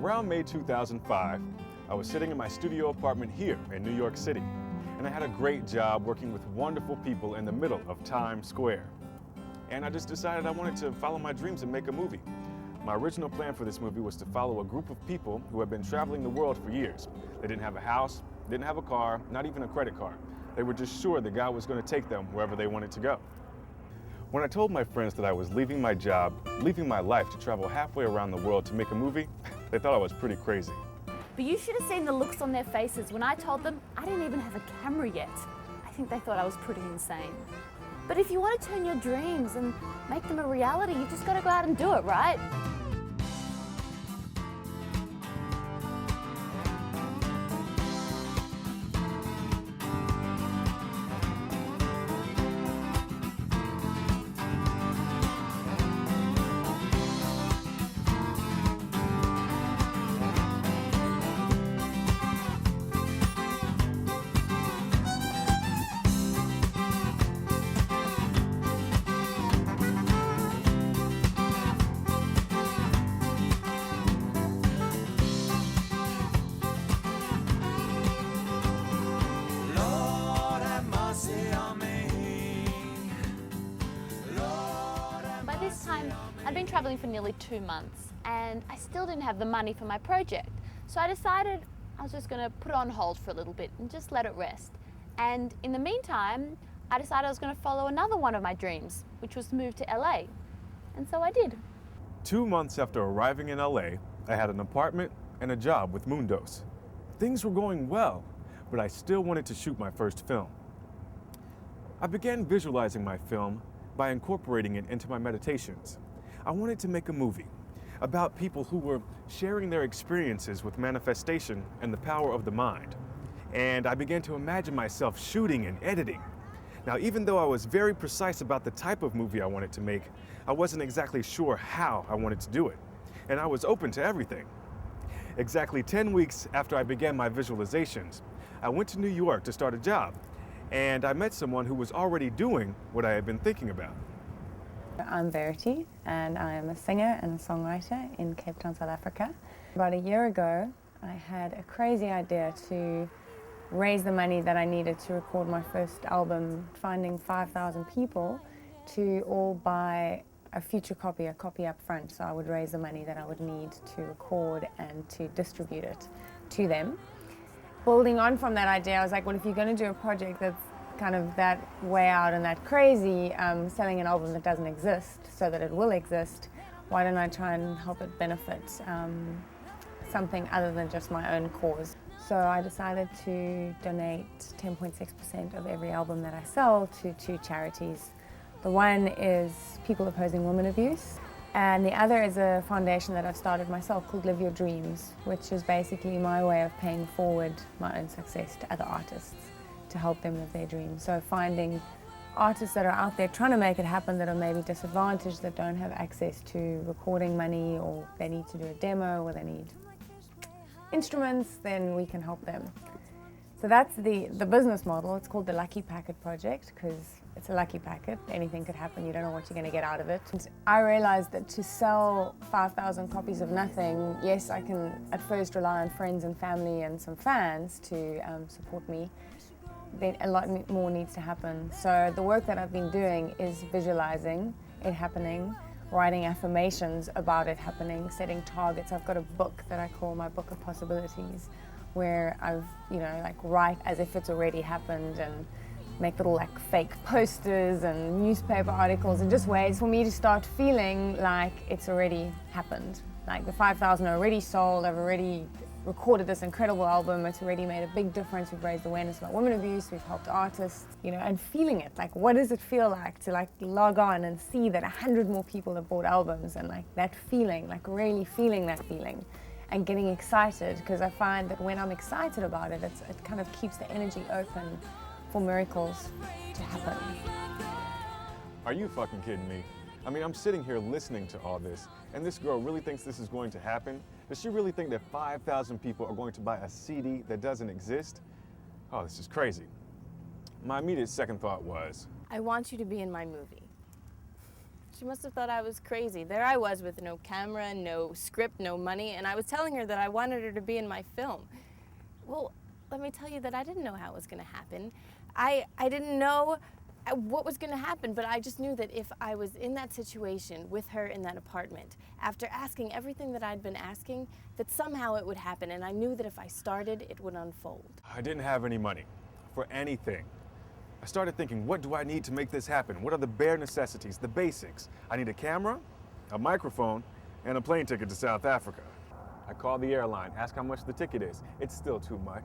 Around May 2005, I was sitting in my studio apartment here in New York City, and I had a great job working with wonderful people in the middle of Times Square. And I just decided I wanted to follow my dreams and make a movie. My original plan for this movie was to follow a group of people who had been traveling the world for years. They didn't have a house, didn't have a car, not even a credit card. They were just sure that God was going to take them wherever they wanted to go. When I told my friends that I was leaving my job, leaving my life to travel halfway around the world to make a movie, they thought I was pretty crazy. But you should have seen the looks on their faces when I told them I didn't even have a camera yet. I think they thought I was pretty insane. But if you want to turn your dreams and make them a reality, you just got to go out and do it, right? By this time, I'd been traveling for nearly 2 months and I still didn't have the money for my project. So I decided I was just going to put it on hold for a little bit and just let it rest. And in the meantime, I decided I was going to follow another one of my dreams, which was to move to LA. And so I did. 2 months after arriving in LA, I had an apartment and a job with Mundos. Things were going well, but I still wanted to shoot my first film. I began visualizing my film by incorporating it into my meditations. I wanted to make a movie about people who were sharing their experiences with manifestation and the power of the mind. And I began to imagine myself shooting and editing. Now, even though I was very precise about the type of movie I wanted to make, I wasn't exactly sure how I wanted to do it. And I was open to everything. Exactly 10 weeks after I began my visualizations, I went to New York to start a job. And I met someone who was already doing what I had been thinking about. I'm Verity, and I am a singer and a songwriter in Cape Town, South Africa. About a year ago, I had a crazy idea to raise the money that I needed to record my first album, finding 5,000 people to all buy a future copy, a copy up front. So I would raise the money that I would need to record and to distribute it to them. Building on from that idea, I was like, well, if you're going to do a project that's kind of that way out and that crazy, selling an album that doesn't exist so that it will exist, why don't I try and help it benefit something other than just my own cause? So I decided to donate 10.6% of every album that I sell to 2 charities. The one is People Opposing Women Abuse, and the other is a foundation that I've started myself called Live Your Dreams, which is basically my way of paying forward my own success to other artists to help them live their dreams. So finding artists that are out there trying to make it happen that are maybe disadvantaged, that don't have access to recording money, or they need to do a demo, or they need instruments, then we can help them. So that's the business model. It's called the Lucky Packet Project because it's a lucky packet. Anything could happen. You don't know what you're going to get out of it. And I realized that to sell 5,000 copies of nothing, yes, I can at first rely on friends and family and some fans to support me. Then a lot more needs to happen. So the work that I've been doing is visualizing it happening, writing affirmations about it happening, setting targets. I've got a book that I call my Book of Possibilities, where I've, write as if it's already happened and make little fake posters and newspaper articles and just ways for me to start feeling like it's already happened. Like the 5,000 are already sold, I've already recorded this incredible album, it's already made a big difference, we've raised awareness about women abuse, we've helped artists, and feeling it, what does it feel like to log on and see that 100 more people have bought albums, and that feeling, really feeling that feeling and getting excited, because I find that when I'm excited about it, it kind of keeps the energy open for miracles to happen. Are you fucking kidding me? I mean, I'm sitting here listening to all this, and this girl really thinks this is going to happen? Does she really think that 5,000 people are going to buy a CD that doesn't exist? Oh, this is crazy. My immediate second thought was, I want you to be in my movie. She must have thought I was crazy. There I was with no camera, no script, no money, and I was telling her that I wanted her to be in my film. Well, let me tell you that I didn't know how it was going to happen. I didn't know what was going to happen, but I just knew that if I was in that situation with her in that apartment, after asking everything that I'd been asking, that somehow it would happen, and I knew that if I started, it would unfold. I didn't have any money for anything. I started thinking, what do I need to make this happen? What are the bare necessities, the basics? I need a camera, a microphone, and a plane ticket to South Africa. I called the airline, asked how much the ticket is. It's still too much.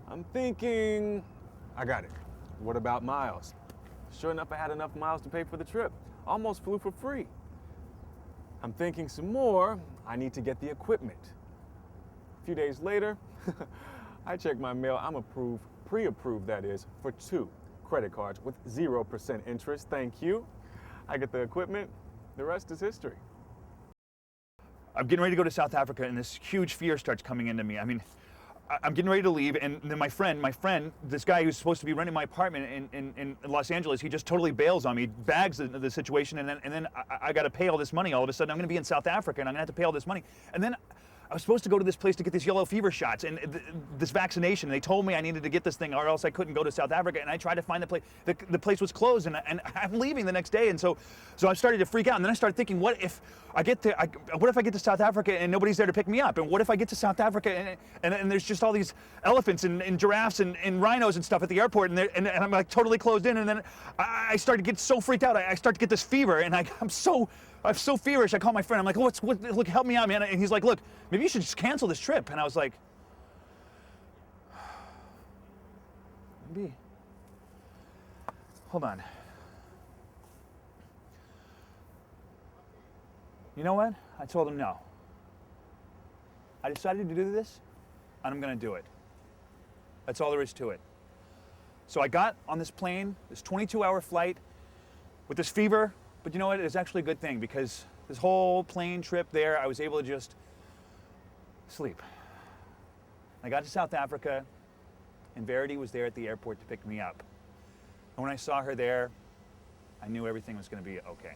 I'm thinking, I got it. What about miles? Sure enough, I had enough miles to pay for the trip. Almost flew for free. I'm thinking some more. I need to get the equipment. A few days later, I check my mail. I'm approved, pre-approved that is, for 2 credit cards with 0% interest. Thank you. I get the equipment. The rest is history. I'm getting ready to go to South Africa, and this huge fear starts coming into me. I mean, I'm getting ready to leave, and then my friend, this guy who's supposed to be renting my apartment in Los Angeles, he just totally bails on me, bags the situation, and then I got to pay all this money. All of a sudden, I'm going to be in South Africa, and I'm going to have to pay all this money. And then I was supposed to go to this place to get this yellow fever shots and this vaccination. They told me I needed to get this thing or else I couldn't go to South Africa. And I tried to find the place. The place was closed, and I'm leaving the next day. And so I started to freak out. And then I started thinking, what if I get to South Africa and nobody's there to pick me up? And what if I get to South Africa and there's just all these elephants and giraffes and rhinos and stuff at the airport, and I'm like totally closed in. And then I started to get so freaked out. I start to get this fever, and I'm so feverish. I call my friend. I'm like, look, help me out, man. And he's like, look, maybe you should just cancel this trip. And I was like, maybe. Hold on. You know what? I told him no. I decided to do this, and I'm going to do it. That's all there is to it. So I got on this plane, this 22-hour flight, with this fever. But you know what? It's actually a good thing, because this whole plane trip there, I was able to just sleep. I got to South Africa, and Verity was there at the airport to pick me up. And when I saw her there, I knew everything was going to be okay.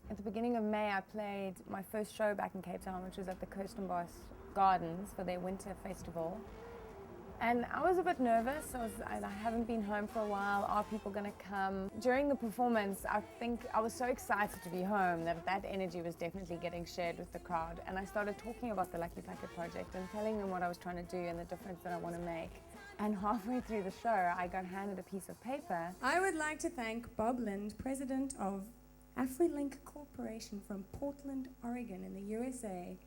At the beginning of May, I played my first show back in Cape Town, which was at the Kirstenbosch Gardens for their winter festival. And I was a bit nervous. I haven't been home for a while. Are people going to come? During the performance, I think I was so excited to be home that energy was definitely getting shared with the crowd. And I started talking about the Lucky Packet project and telling them what I was trying to do and the difference that I want to make. And halfway through the show, I got handed a piece of paper. I would like to thank Bob Lind, president of AfriLink Corporation from Portland, Oregon in the USA,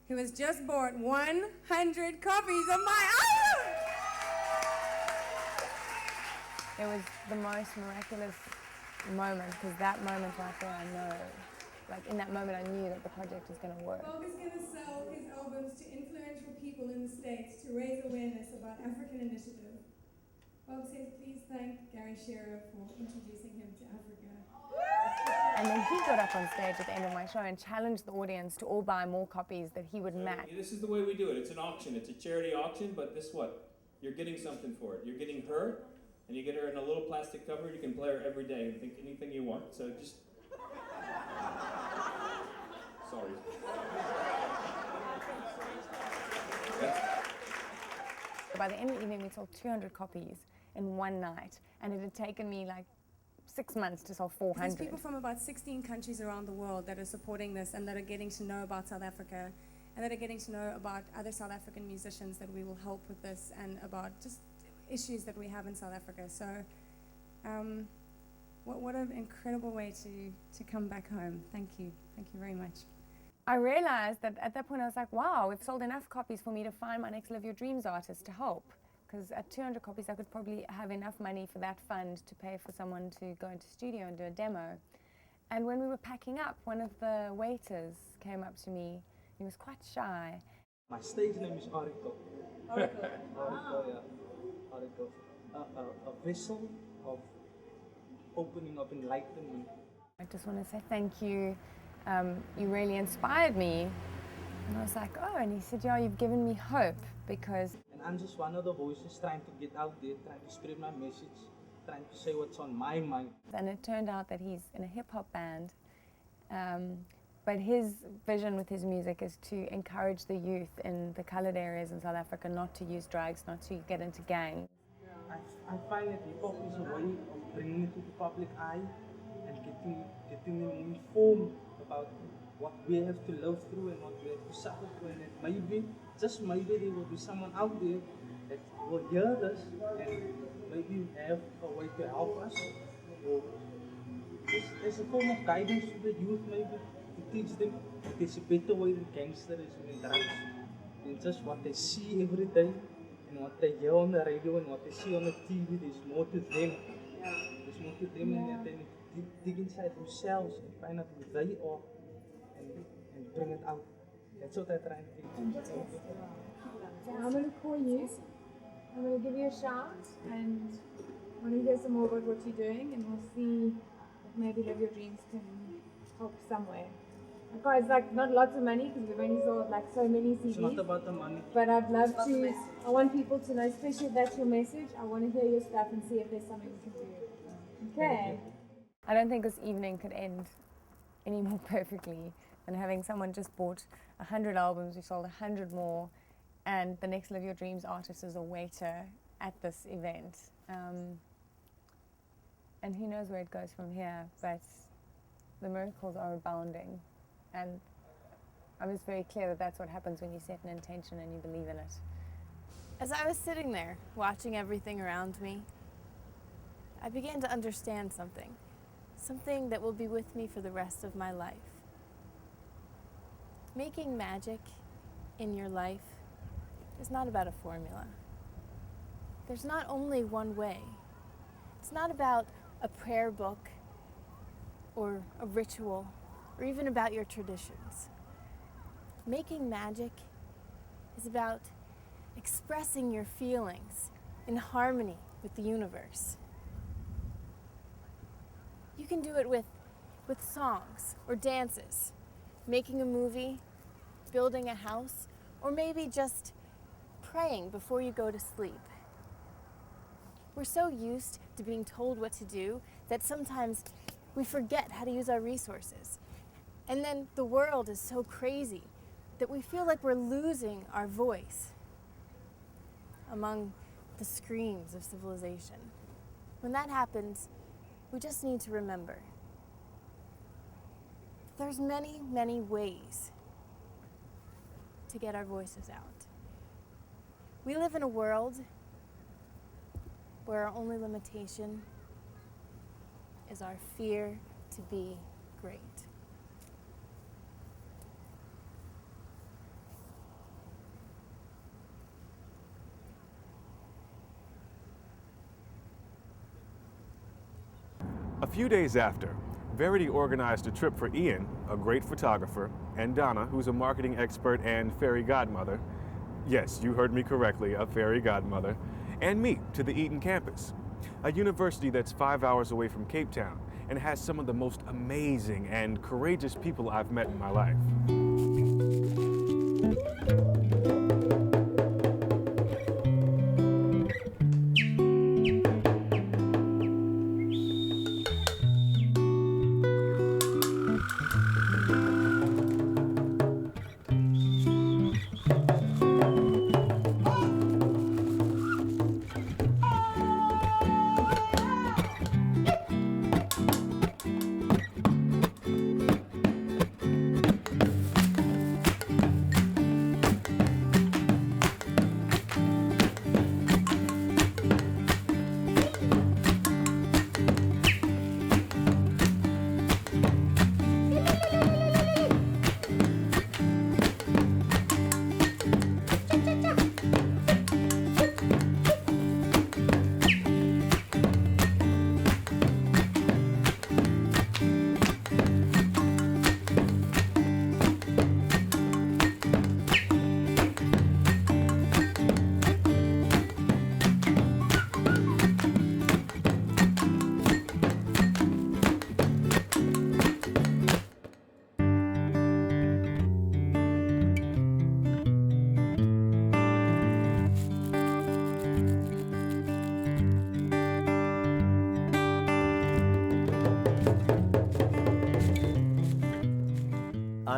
who has just bought 100 copies of my album! It was the most miraculous moment, because that moment right there, I know, like in that moment I knew that the project was going to work. Bob is going to sell his albums to influential people in the States to raise awareness about African initiative. Bob says please thank Gary Shearer for introducing him to Africa. And then he got up on stage at the end of my show and challenged the audience to all buy more copies that he would match. This is the way we do it. It's an auction. It's a charity auction, but guess what? You're getting something for it. You're getting her, and you get her in a little plastic cover. You can play her every day and think anything you want. So just sorry. By the end of the evening, we sold 200 copies in one night, and it had taken me like 6 months to sell 400. There's people from about 16 countries around the world that are supporting this and that are getting to know about South Africa and that are getting to know about other South African musicians that we will help with this and about just issues that we have in South Africa. So what an incredible way to come back home. Thank you. Thank you very much. I realized that at that point I was like, wow, we've sold enough copies for me to find my next Live Your Dreams artist to help. Because at 200 copies, I could probably have enough money for that fund to pay for someone to go into studio and do a demo. And when we were packing up, one of the waiters came up to me. He was quite shy. My stage name is Oracle. Oracle, yeah. Oracle. A vessel of opening of enlightenment. I just want to say thank you. You really inspired me. And I was like, oh, and he said, yeah, you've given me hope because... And I'm just one of the voices trying to get out there, trying to spread my message, trying to say what's on my mind. And it turned out that he's in a hip-hop band. But his vision with his music is to encourage the youth in the coloured areas in South Africa not to use drugs, not to get into gangs. I find that hip-hop is a way of bringing it to the public eye and getting them informed about what we have to live through and what we have to suffer through, and maybe, just maybe, there will be someone out there that will hear this and maybe have a way to help us, or there's a form of guidance to the youth, maybe, to teach them that there's a better way than gangsterism and drugs, than just what they see every day, and what they hear on the radio and what they see on the TV. There's more to them. There's more to them, and they need to dig inside themselves and find out who they are. And bring it out. That's what I try and do. So I'm going to call you, I'm going to give you a shout, and I want to hear some more about what you're doing, and we'll see if maybe Live Your Dreams can help somewhere. Okay, it's like not lots of money because we've only sold like so many CDs. It's not about the money. But I'd love to, I want people to know, especially if that's your message, I want to hear your stuff and see if there's something we can do. Okay. I don't think this evening could end any more perfectly than having someone just bought 100 albums, we sold 100 more, and the next Live Your Dreams artist is a waiter at this event. And who knows where it goes from here, but the miracles are abounding. And I was very clear that that's what happens when you set an intention and you believe in it. As I was sitting there, watching everything around me, I began to understand something that will be with me for the rest of my life. Making magic in your life is not about a formula. There's not only one way. It's not about a prayer book or a ritual or even about your traditions. Making magic is about expressing your feelings in harmony with the universe. You can do it with songs or dances, making a movie, building a house, or maybe just praying before you go to sleep. We're so used to being told what to do that sometimes we forget how to use our resources. And then the world is so crazy that we feel like we're losing our voice among the screams of civilization. When that happens, we just need to remember there's many, many ways to get our voices out. We live in a world where our only limitation is our fear to be great. A few days after, Verity organized a trip for Ian, a great photographer, and Donna, who's a marketing expert and fairy godmother. Yes, you heard me correctly, a fairy godmother. And me to the Eton campus, a university that's 5 hours away from Cape Town and has some of the most amazing and courageous people I've met in my life.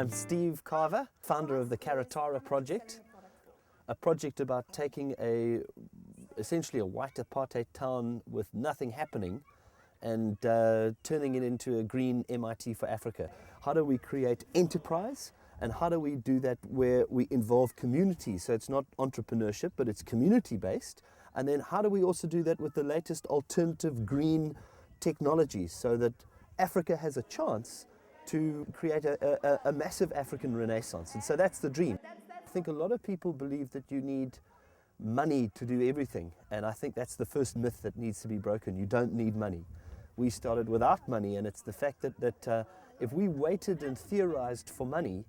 I'm Steve Carver, founder of the Karatara project, a project about taking essentially a white apartheid town with nothing happening and turning it into a green MIT for Africa. How do we create enterprise, and how do we do that where we involve community? So it's not entrepreneurship, but it's community based. And then how do we also do that with the latest alternative green technologies so that Africa has a chance to create a massive African renaissance? And so that's the dream. I think a lot of people believe that you need money to do everything, and I think that's the first myth that needs to be broken. You don't need money. We started without money, and it's the fact that if we waited and theorized for money,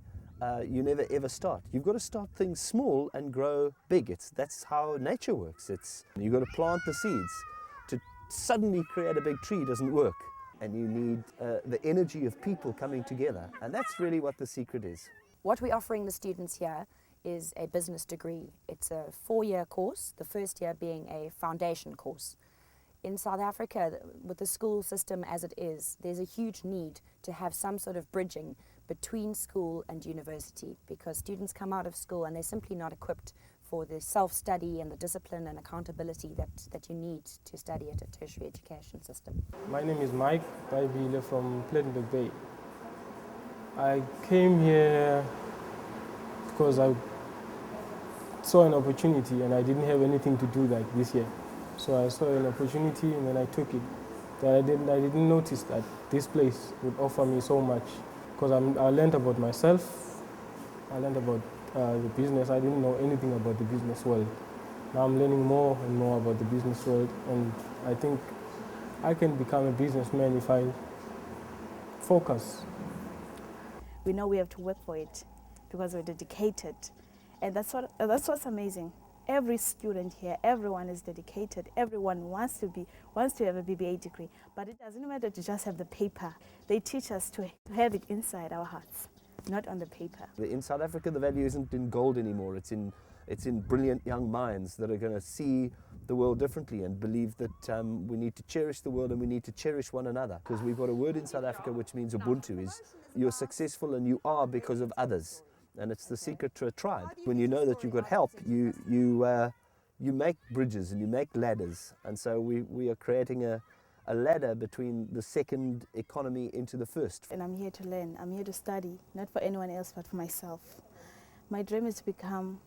you never ever start. You've got to start things small and grow big. That's how nature works. You've got to plant the seeds. To suddenly create a big tree doesn't work, and you need the energy of people coming together, and that's really what the secret is. What we're offering the students here is a business degree. It's a 4-year course, the first year being a foundation course. In South Africa, with the school system as it is, there's a huge need to have some sort of bridging between school and university, because students come out of school and they're simply not equipped for the self-study and the discipline and accountability that you need to study at a tertiary education system. My name is Mike Baibile from Plettenberg Bay. I came here because I saw an opportunity and I didn't have anything to do like this year. So I saw an opportunity and then I took it. But I didn't notice that this place would offer me so much, because I learned about myself, I learned about the business. I didn't know anything about the business world. Now I'm learning more and more about the business world, and I think I can become a businessman if I focus. We know we have to work for it because we're dedicated, and that's what's amazing. Every student here, everyone is dedicated. Everyone wants to have a BBA degree, but it doesn't matter to just have the paper. They teach us to have it inside our hearts, not on the paper. In South Africa, the value isn't in gold anymore. It's in brilliant young minds that are going to see the world differently and believe that we need to cherish the world and we need to cherish one another. Because we've got a word in South Africa which means Ubuntu, is you're successful and you are because of others. And it's the secret to a tribe. When you know that you've got help, you make bridges and you make ladders. And so we are creating a ladder between the second economy into the first. And I'm here to learn, I'm here to study, not for anyone else but for myself. My dream is to become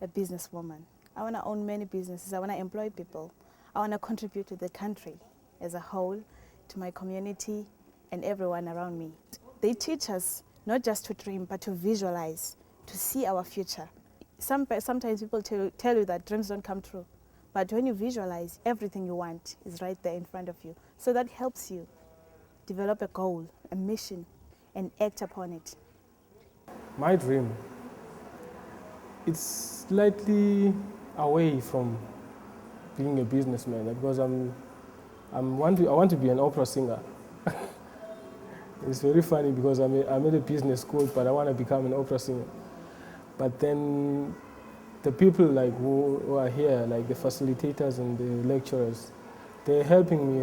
a businesswoman. I want to own many businesses, I want to employ people. I want to contribute to the country as a whole, to my community and everyone around me. They teach us not just to dream, but to visualize, to see our future. Sometimes people tell you that dreams don't come true, but when you visualize, everything you want is right there in front of you. So that helps you develop a goal, a mission, and act upon it. My dream, it's slightly away from being a businessman, because I want to be an opera singer. It's very funny because I'm at a business school, but I want to become an opera singer. But then the people who are here, like the facilitators and the lecturers, they're helping me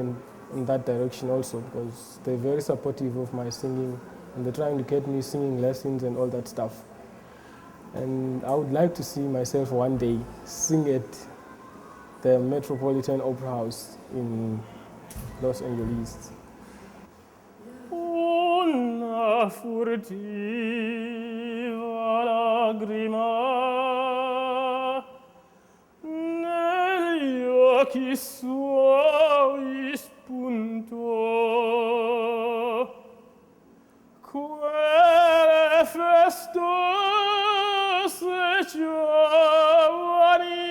in that direction also, because they're very supportive of my singing and they're trying to get me singing lessons and all that stuff. And I would like to see myself one day sing at the Metropolitan Opera House in Los Angeles. Una furtiva lagrima negli occhi suoi spuntò, quelle festose giovani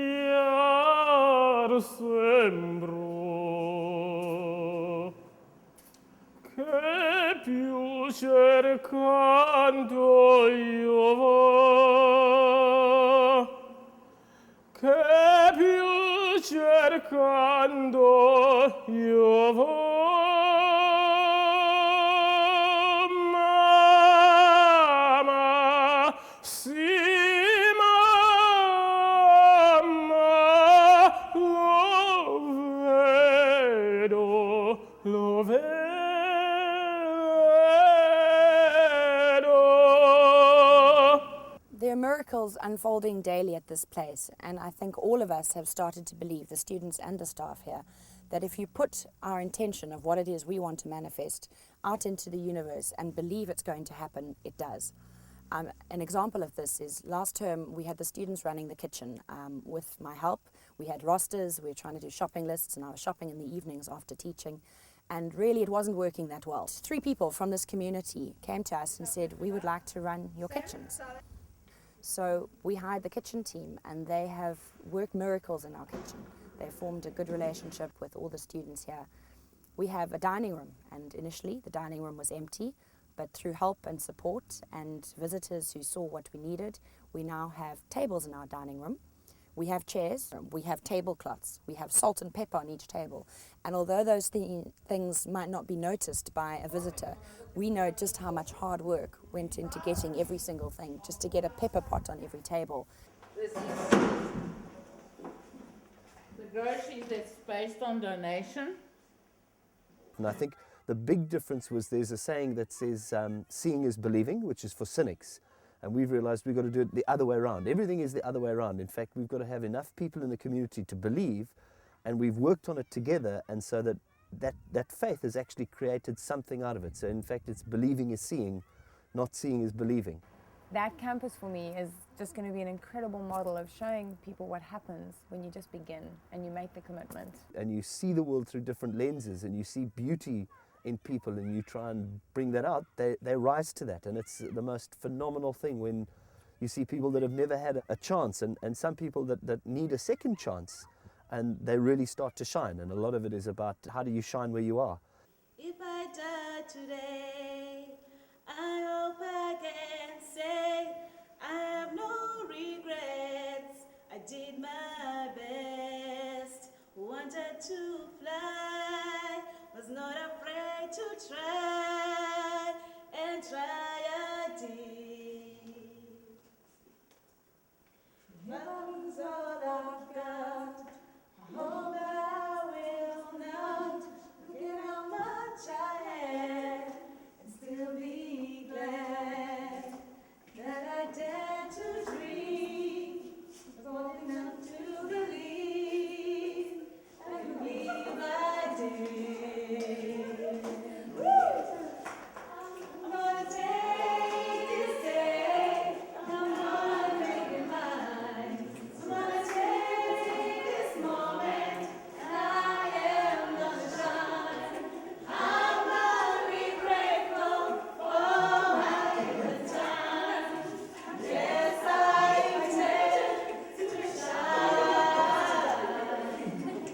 invidiar sembrò. Che più cercando io vo, che più cercando io vo, mamma, sì, mamma, lo vedo, miracles unfolding daily at this place, and I think all of us have started to believe, the students and the staff here, that if you put our intention of what it is we want to manifest out into the universe and believe it's going to happen, it does. An example of this is last term we had the students running the kitchen with my help. We had rosters, we were trying to do shopping lists, and I was shopping in the evenings after teaching, and really it wasn't working that well. 3 people from this community came to us and said, we would like to run your kitchens. So we hired the kitchen team, and they have worked miracles in our kitchen. They formed a good relationship with all the students here. We have a dining room, and initially the dining room was empty, but through help and support and visitors who saw what we needed, we now have tables in our dining room. We have chairs, we have tablecloths, we have salt and pepper on each table. And although those things might not be noticed by a visitor, we know just how much hard work went into getting every single thing, just to get a pepper pot on every table. This is the groceries that's based on donation. And I think the big difference was there's a saying that says seeing is believing, which is for cynics. And we've realized we've got to do it the other way around. Everything is the other way around. In fact, we've got to have enough people in the community to believe, and we've worked on it together, and so that faith has actually created something out of it. So in fact, it's believing is seeing, not seeing is believing. That campus for me is just going to be an incredible model of showing people what happens when you just begin and you make the commitment. And you see the world through different lenses, and you see beauty in people, and you try and bring that out, they rise to that. And it's the most phenomenal thing when you see people that have never had a chance, and some people that need a second chance, and they really start to shine. And a lot of it is about how do you shine where you are. If I die today, I hope I can say I have no regrets. I did my best, wanted to fly, was not afraid to try, and try I did. Love's all I've got, I hope I will not forget how much I had, and still be glad that I dared to dream, was old enough to believe, and believe I did. I'm gonna take this day, I'm gonna make it mine. I'm gonna take this moment, and I am gonna shine. I'm gonna be grateful for my good times. Yes, I intend to shine.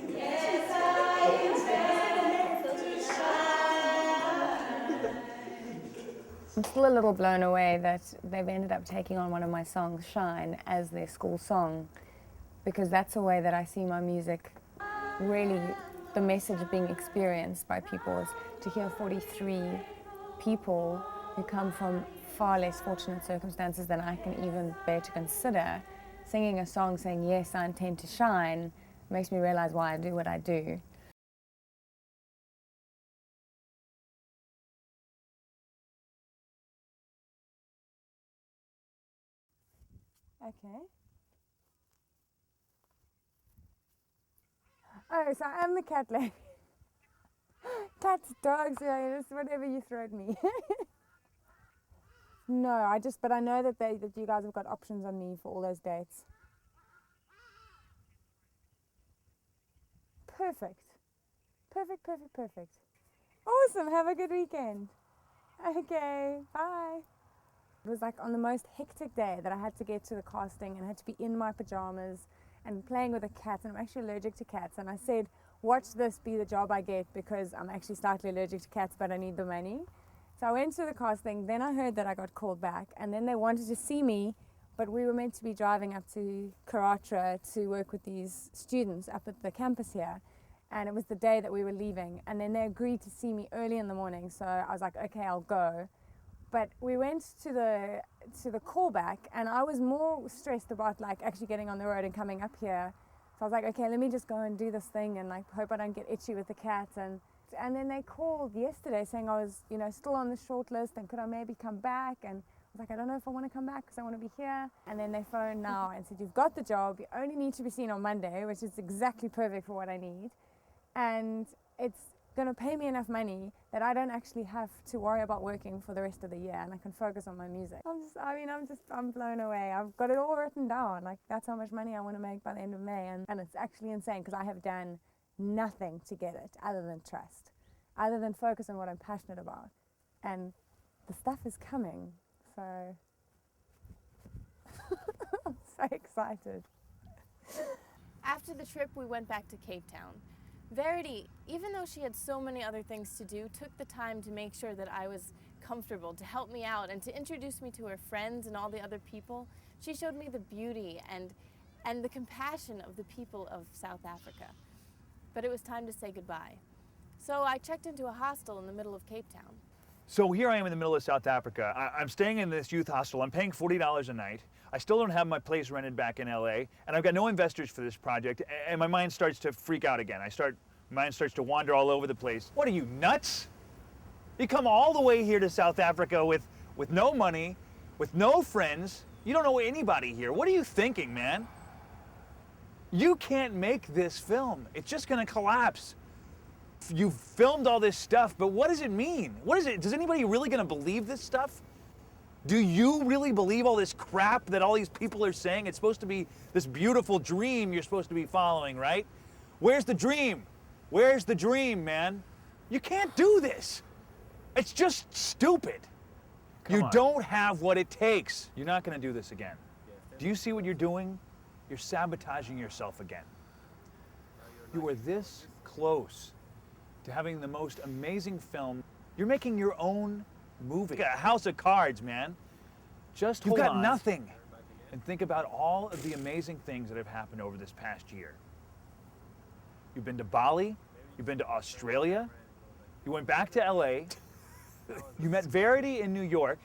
Yes, I intend to shine. I'm still a little blown away that they've ended up taking on one of my songs, Shine, as their school song, because that's a way that I see my music really, the message being experienced by people is to hear 43 people who come from far less fortunate circumstances than I can even bear to consider, singing a song saying, yes, I intend to shine, makes me realize why I do what I do. Okay. Oh, so I'm the cat lady. Cats, dogs, yeah, just whatever you throw at me. No, but I know that you guys have got options on me for all those dates. Perfect. Perfect, perfect, perfect. Awesome, have a good weekend. Okay, bye. It was like on the most hectic day that I had to get to the casting and had to be in my pajamas and playing with a cat, and I'm actually allergic to cats, and I said, watch this be the job I get because I'm actually slightly allergic to cats but I need the money. So I went to the casting, then I heard that I got called back, and then they wanted to see me, but we were meant to be driving up to Karatra to work with these students up at the campus here, and it was the day that we were leaving, and then they agreed to see me early in the morning, so I was like, okay, I'll go. But we went to the callback, and I was more stressed about like actually getting on the road and coming up here. So I was like, okay, let me just go and do this thing and like hope I don't get itchy with the cat. And then they called yesterday saying I was, still on the short list and could I maybe come back? And was like, I don't know if I want to come back because I want to be here. And then they phoned now and said, you've got the job, you only need to be seen on Monday, which is exactly perfect for what I need. And it's going to pay me enough money that I don't actually have to worry about working for the rest of the year, and I can focus on my music. I'm blown away. I've got it all written down. Like, that's how much money I want to make by the end of May. And it's actually insane because I have done nothing to get it other than trust, other than focus on what I'm passionate about. And the stuff is coming. So I'm so excited. After the trip, we went back to Cape Town. Verity, even though she had so many other things to do, took the time to make sure that I was comfortable, to help me out, and to introduce me to her friends and all the other people. She showed me the beauty and the compassion of the people of South Africa. But it was time to say goodbye. So I checked into a hostel in the middle of Cape Town. So here I am in the middle of South Africa. I'm staying in this youth hostel. I'm paying $40 a night. I still don't have my place rented back in LA, and I've got no investors for this project, and my mind starts to freak out again. My mind starts to wander all over the place. What are you, nuts? You come all the way here to South Africa with no money, with no friends. You don't know anybody here. What are you thinking, man? You can't make this film. It's just gonna collapse. You've filmed all this stuff, but what does it mean? What is it? Does anybody really gonna believe this stuff? Do you really believe all this crap that all these people are saying? It's supposed to be this beautiful dream you're supposed to be following, right? Where's the dream? Where's the dream, man? You can't do this. It's just stupid. You don't have what it takes. You're not gonna do this again. Do you see what you're doing? You're sabotaging yourself again. You were this close to having the most amazing film. You're making your own movie. A house of cards, man. Just hold on. You've got nothing. And think about all of the amazing things that have happened over this past year. You've been to Bali, you've been to Australia, you went back to LA, you met Verity in New York.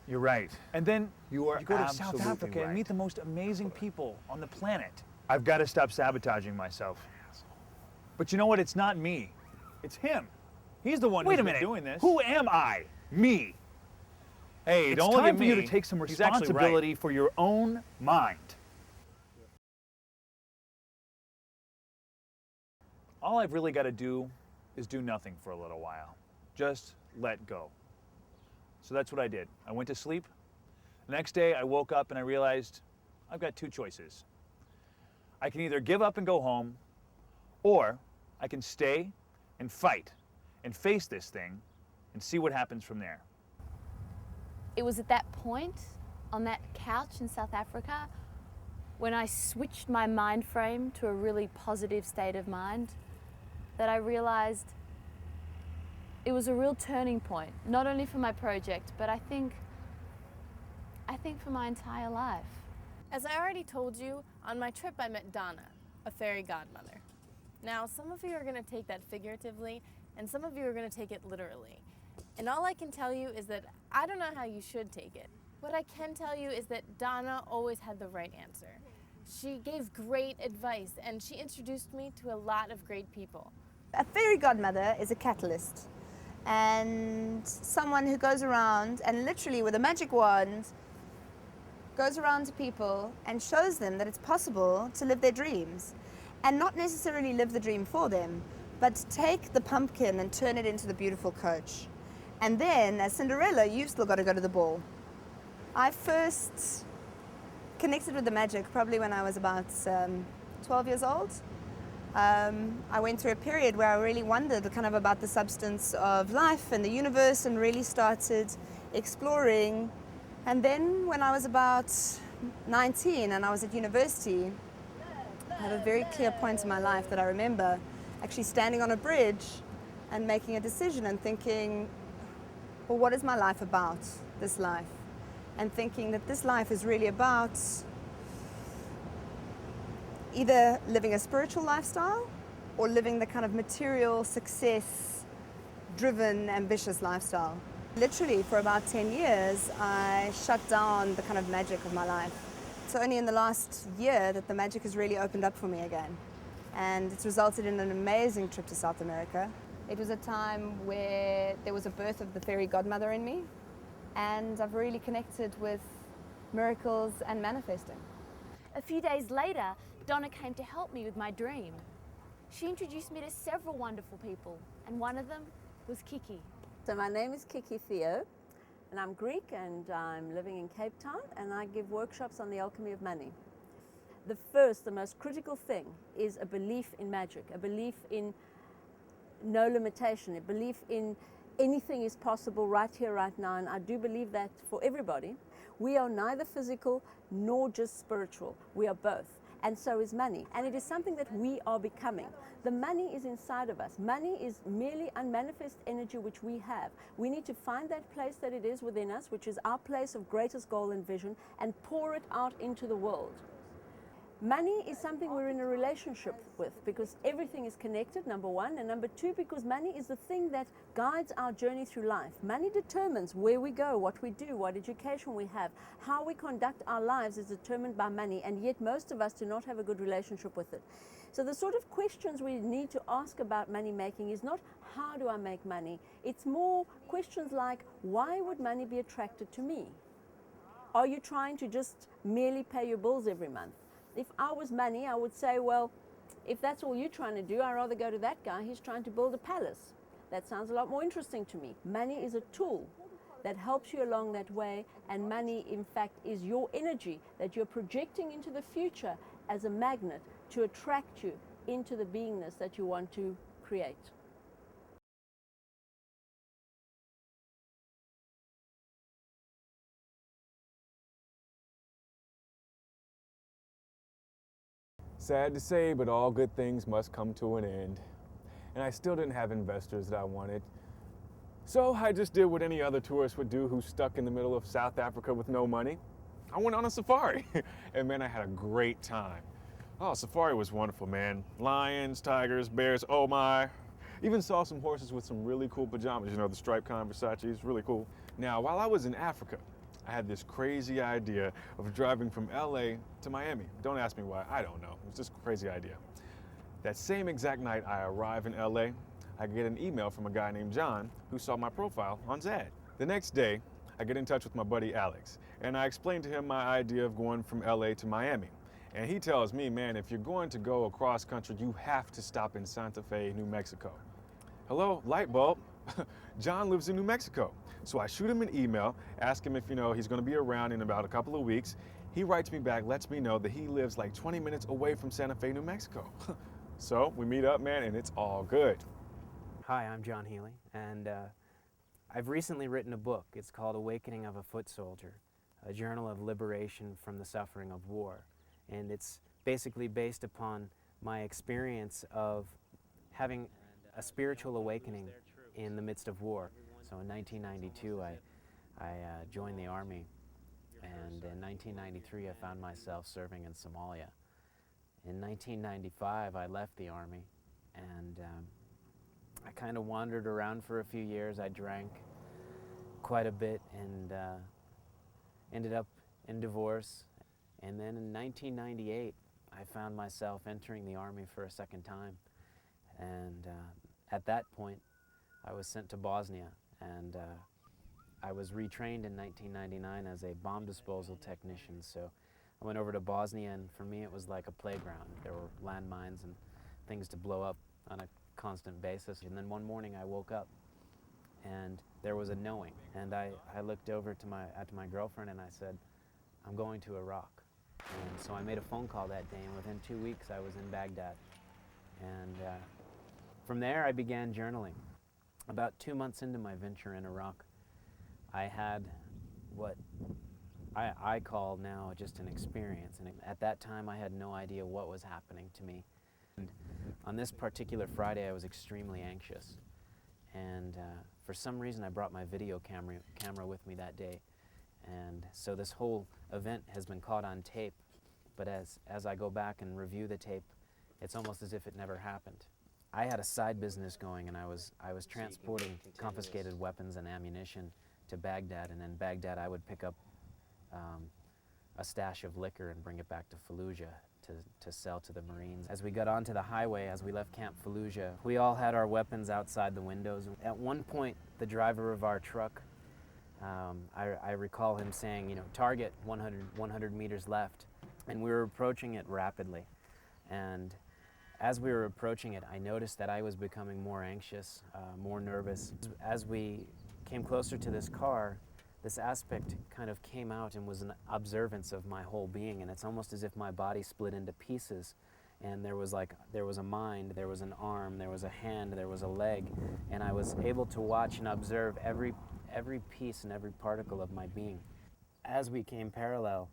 You're right. And then you go to South Africa and meet the most amazing people on the planet. I've got to stop sabotaging myself. But you know what? It's not me. It's him. He's the one who's been doing this. Who am I? Me. Hey, don't look at me. It's time for you to take some responsibility for your own mind. All I've really got to do is do nothing for a little while. Just let go. So that's what I did. I went to sleep. The next day I woke up and I realized I've got two choices. I can either give up and go home, or I can stay and fight and face this thing and see what happens from there. It was at that point, on that couch in South Africa, when I switched my mind frame to a really positive state of mind, that I realized it was a real turning point, not only for my project, but I think for my entire life. As I already told you, on my trip I met Donna, a fairy godmother. Now, some of you are going to take that figuratively, and some of you are going to take it literally. And all I can tell you is that I don't know how you should take it. What I can tell you is that Donna always had the right answer. She gave great advice, and she introduced me to a lot of great people. A fairy godmother is a catalyst, and someone who goes around and literally with a magic wand goes around to people and shows them that it's possible to live their dreams, and not necessarily live the dream for them, but take the pumpkin and turn it into the beautiful coach. And then, as Cinderella, you've still got to go to the ball. I first connected with the magic probably when I was about 12 years old. I went through a period where I really wondered kind of about the substance of life and the universe, and really started exploring. And then when I was about 19 and I was at university, I have a very clear point in my life that I remember actually standing on a bridge and making a decision and thinking, well, what is my life about, this life? And thinking that this life is really about either living a spiritual lifestyle or living the kind of material, success-driven, ambitious lifestyle. Literally, for about 10 years, I shut down the kind of magic of my life. It's only in the last year that the magic has really opened up for me again. And it's resulted in an amazing trip to South America. It was a time where there was a birth of the fairy godmother in me. and I've really connected with miracles and manifesting. A few days later, Donna came to help me with my dream. She introduced me to several wonderful people, and one of them was Kiki. So my name is Kiki Theo, and I'm Greek, and I'm living in Cape Town, and I give workshops on the alchemy of money. The most critical thing is a belief in magic, a belief in no limitation, a belief in anything is possible right here, right now, and I do believe that for everybody. We are neither physical nor just spiritual. We are both. And so is money. And it is something that we are becoming. The money is inside of us. Money is merely unmanifest energy which we have. We need to find that place that it is within us, which is our place of greatest goal and vision, and pour it out into the world. Money is something we're in a relationship with because everything is connected, number one, and number two, because money is the thing that guides our journey through life. Money determines where we go, what we do, what education we have. How we conduct our lives is determined by money, and yet most of us do not have a good relationship with it. So the sort of questions we need to ask about money making is not how do I make money? It's more questions like, why would money be attracted to me? Are you trying to just merely pay your bills every month? If I was money, I would say, well, if that's all you're trying to do, I'd rather go to that guy. He's trying to build a palace. That sounds a lot more interesting to me. Money is a tool that helps you along that way, and money, in fact, is your energy that you're projecting into the future as a magnet to attract you into the beingness that you want to create. Sad to say, but all good things must come to an end. And I still didn't have investors that I wanted. So I just did what any other tourist would do who's stuck in the middle of South Africa with no money. I went on a safari, and man, I had a great time. Oh, safari was wonderful, man. Lions, tigers, bears, oh my. Even saw some horses with some really cool pajamas, you know, the striped kind Versace's, really cool. Now, while I was in Africa, I had this crazy idea of driving from LA to Miami. Don't ask me why, I don't know. It was just a crazy idea. That same exact night I arrive in LA, I get an email from a guy named John who saw my profile on Zad. The next day, I get in touch with my buddy Alex, and I explain to him my idea of going from LA to Miami. And he tells me, man, if you're going to go across country, you have to stop in Santa Fe, New Mexico. Hello, light bulb. John lives in New Mexico. So I shoot him an email, ask him if, you know, he's going to be around in about a couple of weeks. He writes me back, lets me know that he lives like 20 minutes away from Santa Fe, New Mexico. So we meet up, man, and it's all good. Hi, I'm John Healy, and I've recently written a book. It's called Awakening of a Foot Soldier, a journal of liberation from the suffering of war. And it's basically based upon my experience of having a spiritual awakening in the midst of war. So in 1992, I joined the Army, and in 1993, I found myself serving in Somalia. In 1995, I left the Army, and I kind of wandered around for a few years. I drank quite a bit and ended up in divorce. And then in 1998, I found myself entering the Army for a second time. And at that point, I was sent to Bosnia, and I was retrained in 1999 as a bomb disposal technician. So I went over to Bosnia, and for me it was like a playground. There were landmines and things to blow up on a constant basis. And then one morning I woke up, and there was a knowing. And I looked over to my girlfriend and I said, I'm going to Iraq. And so I made a phone call that day, and within 2 weeks I was in Baghdad. And from there I began journaling. About 2 months into my venture in Iraq, I had what I call now just an experience. And at that time I had no idea what was happening to me. And on this particular Friday I was extremely anxious. And for some reason I brought my video camera with me that day. And so this whole event has been caught on tape, but as I go back and review the tape, it's almost as if it never happened. I had a side business going, and I was transporting confiscated weapons and ammunition to Baghdad, and in Baghdad I would pick up a stash of liquor and bring it back to Fallujah to sell to the Marines. As we got onto the highway, as we left Camp Fallujah, we all had our weapons outside the windows. At one point, the driver of our truck I recall him saying, you know, target 100 meters left, and we were approaching it rapidly. And as we were approaching it, I noticed that I was becoming more anxious, more nervous. As we came closer to this car, this aspect kind of came out and was an observance of my whole being, and it's almost as if my body split into pieces. And there was a mind, there was an arm, there was a hand, there was a leg, and I was able to watch and observe every piece and every particle of my being. As we came parallel,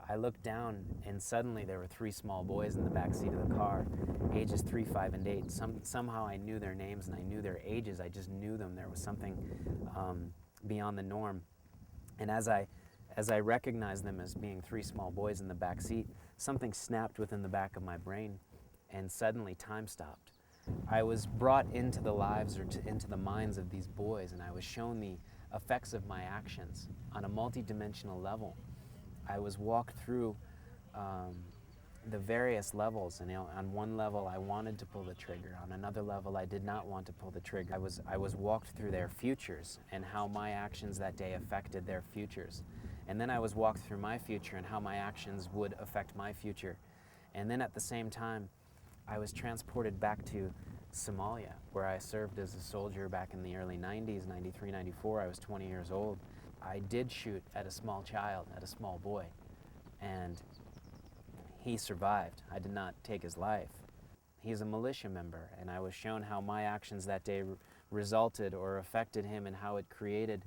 I looked down, and suddenly there were 3 small boys in the back seat of the car, ages 3, 5, and 8. Somehow I knew their names and I knew their ages. I just knew them. There was something beyond the norm. And as I recognized them as being 3 small boys in the back seat, something snapped within the back of my brain, and suddenly time stopped. I was brought into the lives or into the minds of these boys, and I was shown the effects of my actions on a multi-dimensional level. I was walked through the various levels, and on one level I wanted to pull the trigger, on another level I did not want to pull the trigger. I was walked through their futures and how my actions that day affected their futures. And then I was walked through my future and how my actions would affect my future. And then at the same time, I was transported back to Somalia, where I served as a soldier back in the early 90s, 93, 94. I was 20 years old. I did shoot at a small child, at a small boy, and he survived. I did not take his life. He's a militia member, and I was shown how my actions that day resulted or affected him, and how it created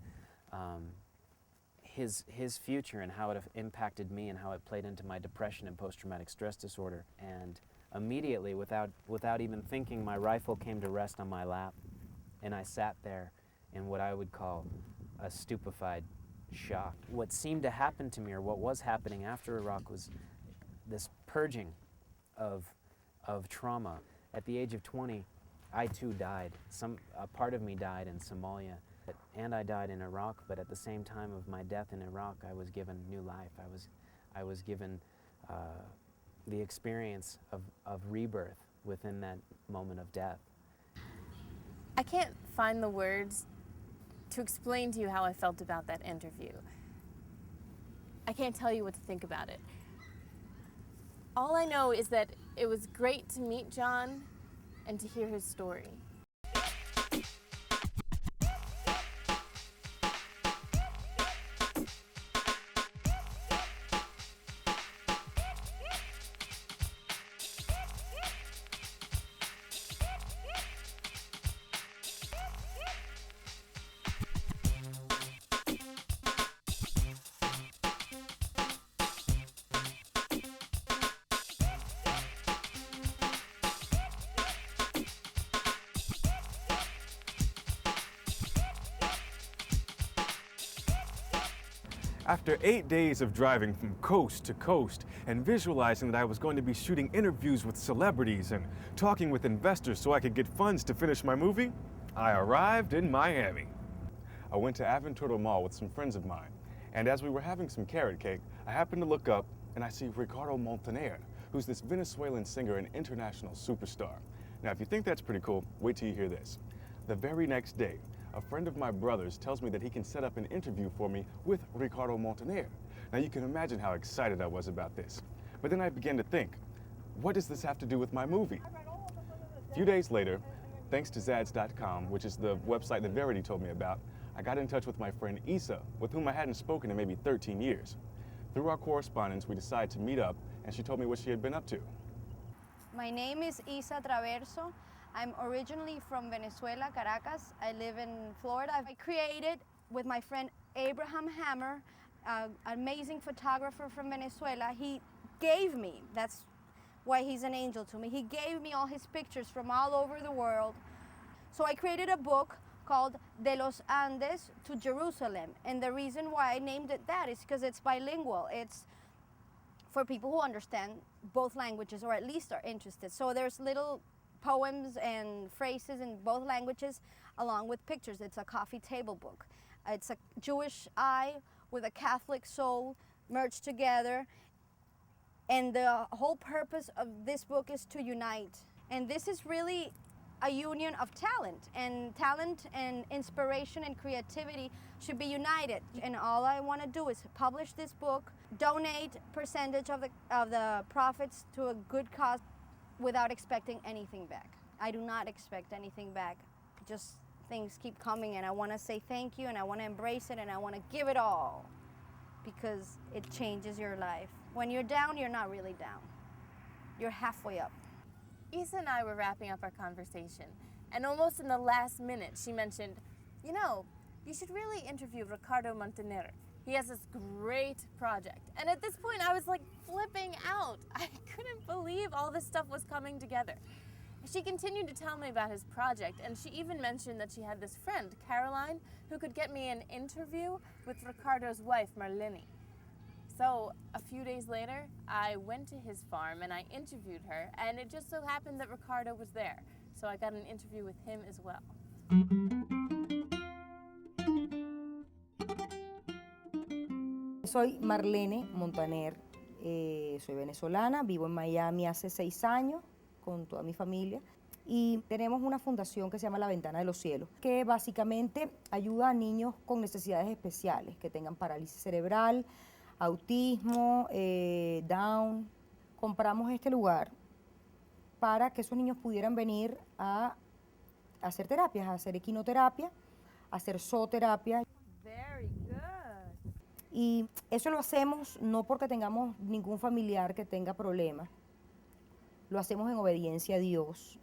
his future, and how it impacted me, and how it played into my depression and post-traumatic stress disorder. And immediately, without even thinking, my rifle came to rest on my lap, and I sat there in what I would call a stupefied shock. What seemed to happen to me, or what was happening after Iraq, was this purging of trauma. At the age of 20, I too died. A part of me died in Somalia, and I died in Iraq, but at the same time of my death in Iraq, I was given new life. I was given the experience of rebirth within that moment of death. I can't find the words to explain to you how I felt about that interview. I can't tell you what to think about it. All I know is that it was great to meet John and to hear his story. After 8 days of driving from coast to coast and visualizing that I was going to be shooting interviews with celebrities and talking with investors so I could get funds to finish my movie, I arrived in Miami. I went to Aventura Mall with some friends of mine, and as we were having some carrot cake, I happened to look up and I see Ricardo Montaner, who's this Venezuelan singer and international superstar. Now, if you think that's pretty cool, wait till you hear this. The very next day, a friend of my brother's tells me that he can set up an interview for me with Ricardo Montaner. Now you can imagine how excited I was about this. But then I began to think, what does this have to do with my movie? A few days later, thanks to Zads.com, which is the website that Verity told me about, I got in touch with my friend Isa, with whom I hadn't spoken in maybe 13 years. Through our correspondence, we decided to meet up, and she told me what she had been up to. My name is Isa Traverso. I'm originally from Venezuela, Caracas. I live in Florida. I created with my friend Abraham Hammer, an amazing photographer from Venezuela. He gave me, that's why he's an angel to me, he gave me all his pictures from all over the world. So I created a book called De los Andes to Jerusalem. And the reason why I named it that is because it's bilingual. It's for people who understand both languages, or at least are interested. So there's little poems and phrases in both languages along with pictures. It's a coffee table book. It's a Jewish eye with a Catholic soul merged together. And the whole purpose of this book is to unite. And this is really a union of talent and inspiration and creativity should be united. And all I want to do is publish this book, donate percentage of the profits to a good cause without expecting anything back. I do not expect anything back. Just things keep coming, and I want to say thank you, and I want to embrace it, and I want to give it all, because it changes your life. When you're down, you're not really down. You're halfway up. Isa and I were wrapping up our conversation, and almost in the last minute, she mentioned, you know, you should really interview Ricardo Montaner. He has this great project. And at this point, I was like flipping out. I couldn't believe all this stuff was coming together. She continued to tell me about his project, and she even mentioned that she had this friend, Caroline, who could get me an interview with Ricardo's wife, Marlene. So a few days later, I went to his farm and I interviewed her, and it just so happened that Ricardo was there. So I got an interview with him as well. Soy Marlene Montaner, soy venezolana, vivo en Miami hace 6 años con toda mi familia y tenemos una fundación que se llama La Ventana de los Cielos, que básicamente ayuda a niños con necesidades especiales, que tengan parálisis cerebral, autismo, Down. Compramos este lugar para que esos niños pudieran venir a hacer terapias, a hacer equinoterapia, a hacer zooterapia. Very good. Y eso lo hacemos no porque tengamos ningún familiar que tenga problemas, lo hacemos en obediencia a Dios,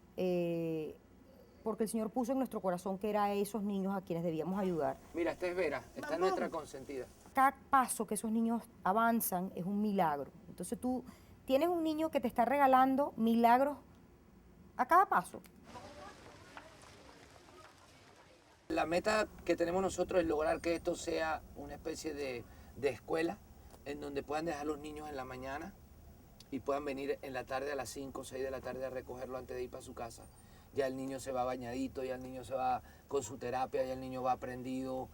porque el Señor puso en nuestro corazón que era a esos niños a quienes debíamos ayudar. Mira, esta es Vera, esta es nuestra consentida. Cada paso que esos niños avanzan es un milagro. Entonces tú tienes un niño que te está regalando milagros a cada paso. La meta que tenemos nosotros es lograr que esto sea una especie de escuela en donde puedan dejar a los niños en la mañana y puedan venir en la tarde a las 5 o 6 de la tarde a recogerlo antes de ir para su casa. Ya el niño se va bañadito, ya el niño se va con su terapia, ya el niño va aprendido,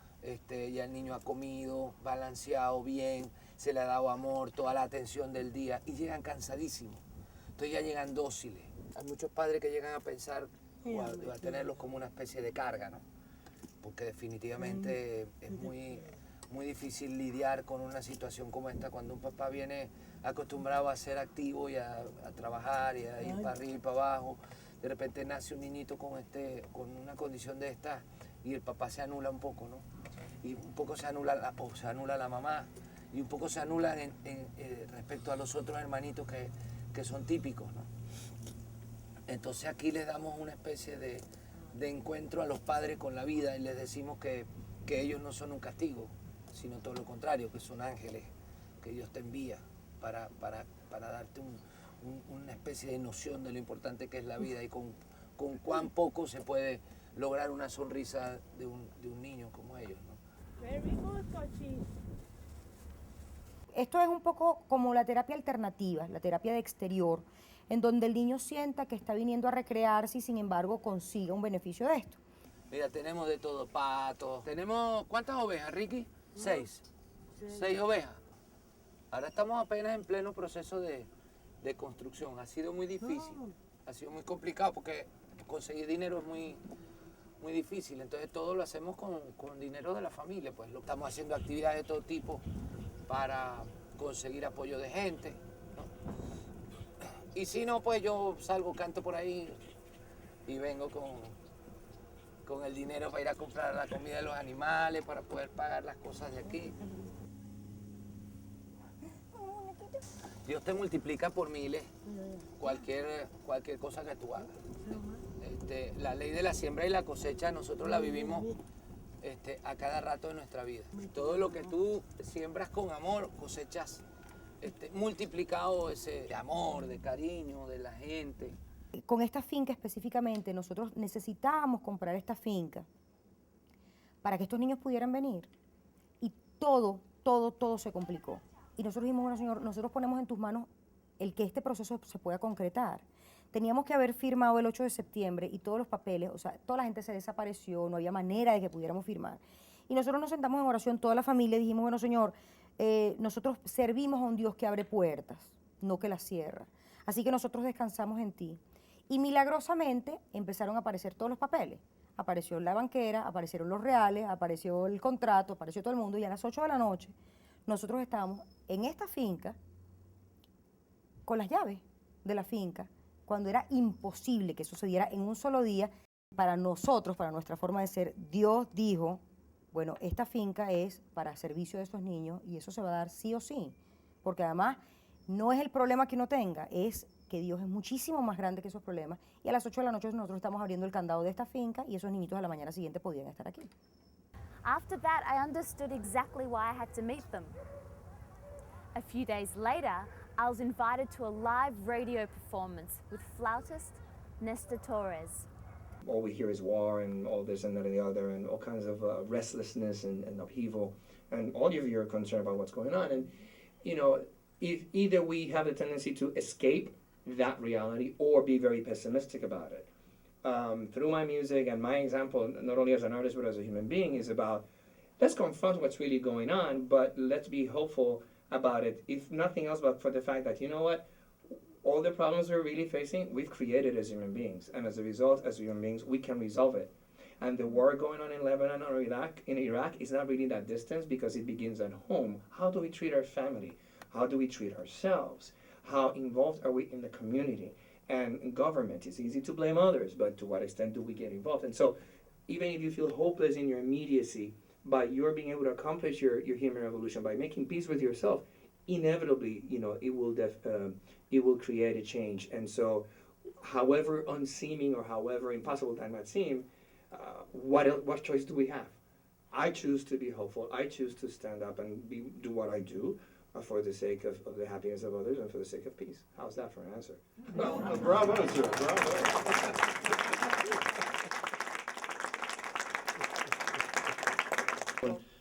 ya el niño ha comido, balanceado bien, se le ha dado amor, toda la atención del día y llegan cansadísimos. Entonces ya llegan dóciles. Hay muchos padres que llegan a pensar o a tenerlos como una especie de carga, ¿no? Porque definitivamente es muy difícil lidiar con una situación como esta cuando un papá viene acostumbrado a ser activo y a trabajar y a ir para arriba y para abajo. De repente nace un niñito con una condición de esta y el papá se anula un poco, ¿no? Y un poco se anula la mamá y un poco se anula respecto a los otros hermanitos que son típicos, ¿no? Entonces aquí les damos una especie de encuentro a los padres con la vida y les decimos que ellos no son un castigo, sino todo lo contrario, que son ángeles, que Dios te envía para darte una especie de noción de lo importante que es la vida y con cuán poco se puede lograr una sonrisa de un niño como ellos, ¿no? Esto es un poco como la terapia alternativa, la terapia de exterior, en donde el niño sienta que está viniendo a recrearse y sin embargo consiga un beneficio de esto. Mira, tenemos de todo, patos. Tenemos, ¿cuántas ovejas, Ricky? 6. 6 ovejas. Ahora estamos apenas en pleno proceso de construcción. Ha sido muy difícil, ha sido muy complicado porque conseguir dinero es muy difícil. Entonces todo lo hacemos con dinero de la familia. Pues lo estamos haciendo actividades de todo tipo para conseguir apoyo de gente, ¿no? Y si no, pues yo salgo, canto por ahí y vengo con el dinero para ir a comprar la comida de los animales, para poder pagar las cosas de aquí. Dios te multiplica por miles cualquier cosa que tú hagas. La ley de la siembra y la cosecha nosotros la vivimos a cada rato de nuestra vida. Todo lo que tú siembras con amor, cosechas multiplicado ese amor, de cariño, de la gente. Con esta finca específicamente, nosotros necesitábamos comprar esta finca para que estos niños pudieran venir. Y todo se complicó. Y nosotros dijimos, bueno, Señor, nosotros ponemos en tus manos el que este proceso se pueda concretar. Teníamos que haber firmado el 8 de septiembre y todos los papeles, o sea, toda la gente se desapareció, no había manera de que pudiéramos firmar. Y nosotros nos sentamos en oración, toda la familia, y dijimos, bueno, Señor, nosotros servimos a un Dios que abre puertas, no que las cierra. Así que nosotros descansamos en ti. Y milagrosamente empezaron a aparecer todos los papeles. Apareció la banquera, aparecieron los reales, apareció el contrato, apareció todo el mundo, y a las 8 de la noche nosotros estábamos en esta finca con las llaves de la finca, cuando era imposible que sucediera en un solo día. Para nosotros, para nuestra forma de ser, Dios dijo, bueno, esta finca es para servicio de estos niños y eso se va a dar sí o sí, porque además no es el problema que uno tenga, es que Dios es muchísimo más grande que esos problemas, y a las 8 de la noche nosotros estamos abriendo el candado de esta finca y esos niñitos a la mañana siguiente podían estar aquí. After that, I understood exactly why I had to meet them. A few days later, I was invited to a live radio performance with flautist Nestor Torres. All we hear is war and all this and that and the other and all kinds of restlessness and upheaval, and all of you are concerned about what's going on. And, you know, if either we have the tendency to escape that reality or be very pessimistic about it. Through my music and my example, not only as an artist but as a human being, is about let's confront what's really going on, but let's be hopeful about it, if nothing else but for the fact that, you know what, all the problems we're really facing, we've created as human beings, and as a result, as human beings, we can resolve it. And the war going on in Lebanon or in Iraq is not really that distance, because it begins at home. How do we treat our family? How do we treat ourselves? How involved are we in the community? And government, it's easy to blame others, but to what extent do we get involved? And so, even if you feel hopeless in your immediacy, by your being able to accomplish your human evolution, by making peace with yourself, inevitably, you know, it will create a change. And so, however unseeming or however impossible that might seem, what choice do we have? I choose to be hopeful. I choose to stand up and do what I do for the sake of the happiness of others and for the sake of peace. How's that for an answer? Well, bravo, sir, bravo.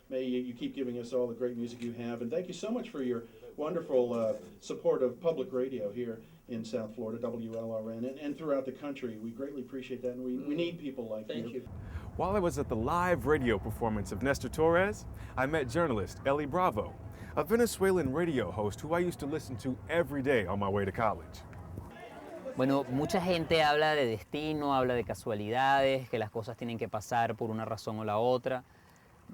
May you keep giving us all the great music you have, and thank you so much for your wonderful support of public radio here in South Florida, WLRN, and throughout the country. We greatly appreciate that, and we need people like you. Thank you. While I was at the live radio performance of Nestor Torres, I met journalist Eli Bravo, a Venezuelan radio host who I used to listen to every day on my way to college. Bueno, mucha gente habla de destino, habla de casualidades, que las cosas tienen que pasar por una razón o la otra.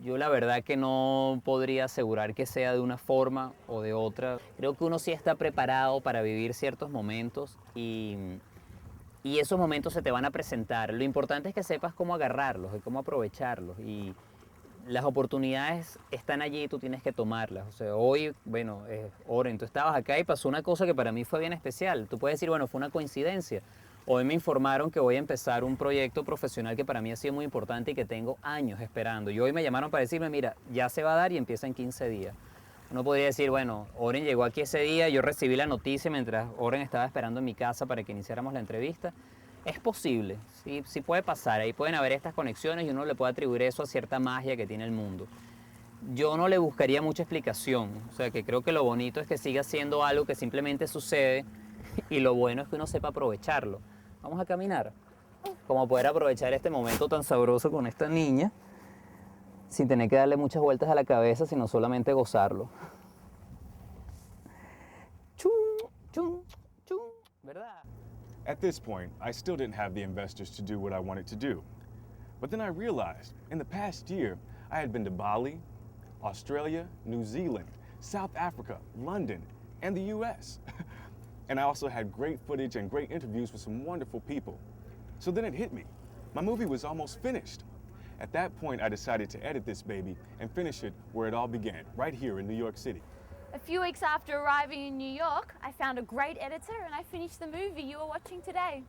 Yo la verdad que no podría asegurar que sea de una forma o de otra. Creo que uno sí está preparado para vivir ciertos momentos y esos momentos se te van a presentar. Lo importante es que sepas cómo agarrarlos y cómo aprovecharlos. Y las oportunidades están allí y tú tienes que tomarlas. O sea, hoy, bueno, Oren, tú estabas acá y pasó una cosa que para mí fue bien especial. Tú puedes decir, bueno, fue una coincidencia. Hoy me informaron que voy a empezar un proyecto profesional que para mí ha sido muy importante y que tengo años esperando. Y hoy me llamaron para decirme, mira, ya se va a dar y empieza en 15 días. Uno podría decir, bueno, Oren llegó aquí ese día, yo recibí la noticia mientras Oren estaba esperando en mi casa para que iniciáramos la entrevista. Es posible, sí puede pasar, ahí pueden haber estas conexiones y uno le puede atribuir eso a cierta magia que tiene el mundo. Yo no le buscaría mucha explicación, o sea que creo que lo bonito es que siga siendo algo que simplemente sucede y lo bueno es que uno sepa aprovecharlo. Vamos a caminar, como poder aprovechar este momento tan sabroso con esta niña sin tener que darle muchas vueltas a la cabeza, sino solamente gozarlo. Chum, chum, chum, ¿verdad? At this point, I still didn't have the investors to do what I wanted to do. But then I realized, in the past year, I had been to Bali, Australia, New Zealand, South Africa, London, and the US. And I also had great footage and great interviews with some wonderful people. So then it hit me. My movie was almost finished. At that point, I decided to edit this baby and finish it where it all began, right here in New York City. A few weeks after arriving in New York, I found a great editor and I finished the movie you are watching today.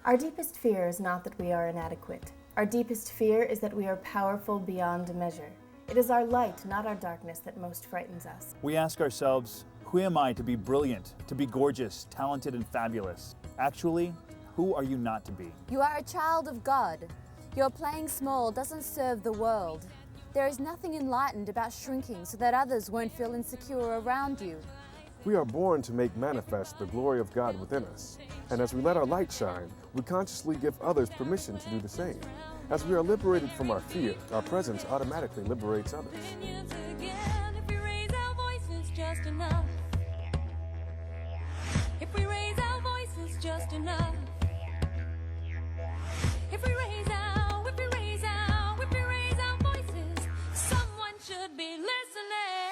Our deepest fear is not that we are inadequate. Our deepest fear is that we are powerful beyond measure. It is our light, not our darkness, that most frightens us. We ask ourselves, who am I to be brilliant, to be gorgeous, talented, and fabulous? Actually, who are you not to be? You are a child of God. Your playing small doesn't serve the world. There is nothing enlightened about shrinking so that others won't feel insecure around you. We are born to make manifest the glory of God within us. And as we let our light shine, we consciously give others permission to do the same. As we are liberated from our fear, our presence automatically liberates others. If we raise our voices just enough. If we raise our voices just enough. If we raise our, if we raise our, if we raise our voices, someone should be listening.